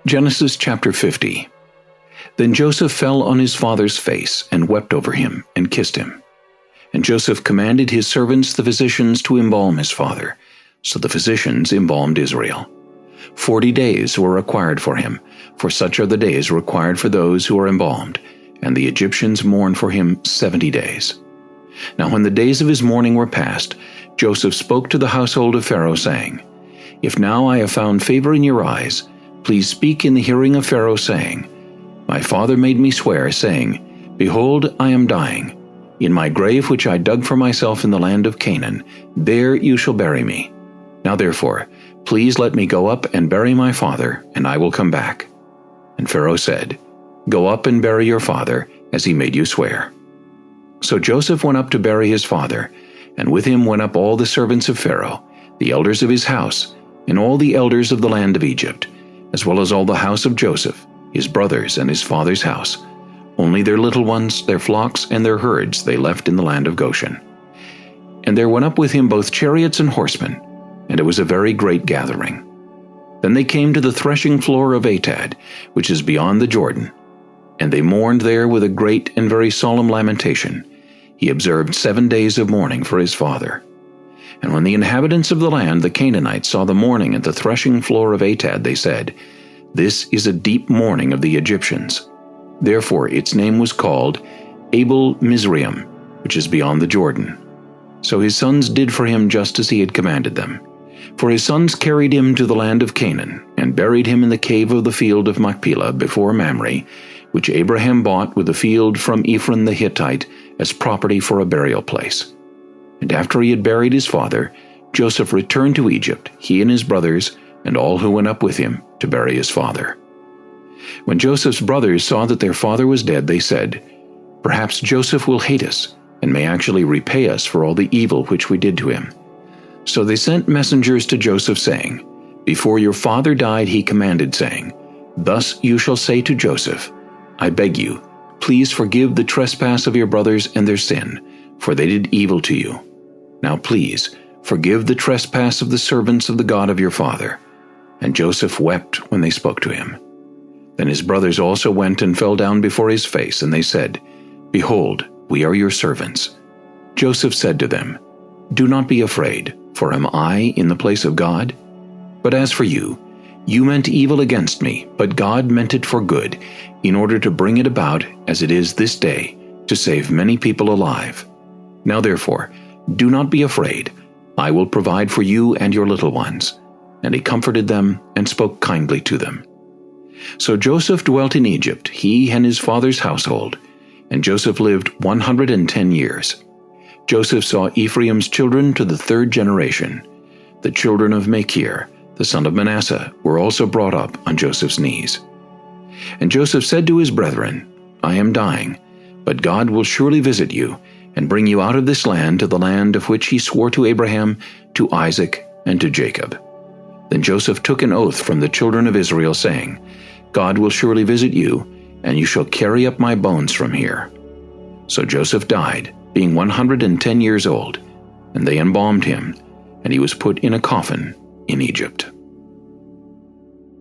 Genesis chapter 50. Then Joseph fell on his father's face and wept over him and kissed him. And Joseph commanded his servants the physicians to embalm his father. So the physicians embalmed Israel. 40 days were required for him, for such are the days required for those who are embalmed, and the Egyptians mourned for him 70 days. Now when the days of his mourning were past, Joseph spoke to the household of Pharaoh, saying, If now I have found favor in your eyes, please speak in the hearing of Pharaoh, saying, My father made me swear, saying, Behold, I am dying. In my grave which I dug for myself in the land of Canaan, there you shall bury me. Now therefore, please let me go up and bury my father, and I will come back. And Pharaoh said, Go up and bury your father, as he made you swear. So Joseph went up to bury his father, and with him went up all the servants of Pharaoh, the elders of his house, and all the elders of the land of Egypt, as well as all the house of Joseph, his brothers and his father's house. Only their little ones, their flocks, and their herds they left in the land of Goshen. And there went up with him both chariots and horsemen, and it was a very great gathering. Then they came to the threshing floor of Atad, which is beyond the Jordan. And they mourned there with a great and very solemn lamentation. He observed 7 days of mourning for his father. And when the inhabitants of the land, the Canaanites, saw the mourning at the threshing floor of Atad, they said, This is a deep mourning of the Egyptians. Therefore its name was called Abel Mizraim, which is beyond the Jordan. So his sons did for him just as he had commanded them. For his sons carried him to the land of Canaan, and buried him in the cave of the field of Machpelah before Mamre, which Abraham bought with the field from Ephron the Hittite as property for a burial place. And after he had buried his father, Joseph returned to Egypt, he and his brothers, and all who went up with him to bury his father. When Joseph's brothers saw that their father was dead, they said, Perhaps Joseph will hate us, and may actually repay us for all the evil which we did to him. So they sent messengers to Joseph, saying, Before your father died he commanded, saying, Thus you shall say to Joseph, I beg you, please forgive the trespass of your brothers and their sin, for they did evil to you. Now please, forgive the trespass of the servants of the God of your father. And Joseph wept when they spoke to him. Then his brothers also went and fell down before his face, and they said, Behold, we are your servants. Joseph said to them, Do not be afraid, for am I in the place of God? But as for you, you meant evil against me, but God meant it for good, in order to bring it about, as it is this day, to save many people alive. Now therefore, do not be afraid. I will provide for you and your little ones. And he comforted them and spoke kindly to them. So Joseph dwelt in Egypt, he and his father's household. And Joseph lived 110 years. Joseph saw Ephraim's children to the 3rd generation. The children of Machir, the son of Manasseh, were also brought up on Joseph's knees. And Joseph said to his brethren, I am dying, but God will surely visit you, and bring you out of this land to the land of which he swore to Abraham, to Isaac, and to Jacob. Then Joseph took an oath from the children of Israel, saying, God will surely visit you, and you shall carry up my bones from here. So Joseph died, being 110 years old, and they embalmed him, and he was put in a coffin in Egypt.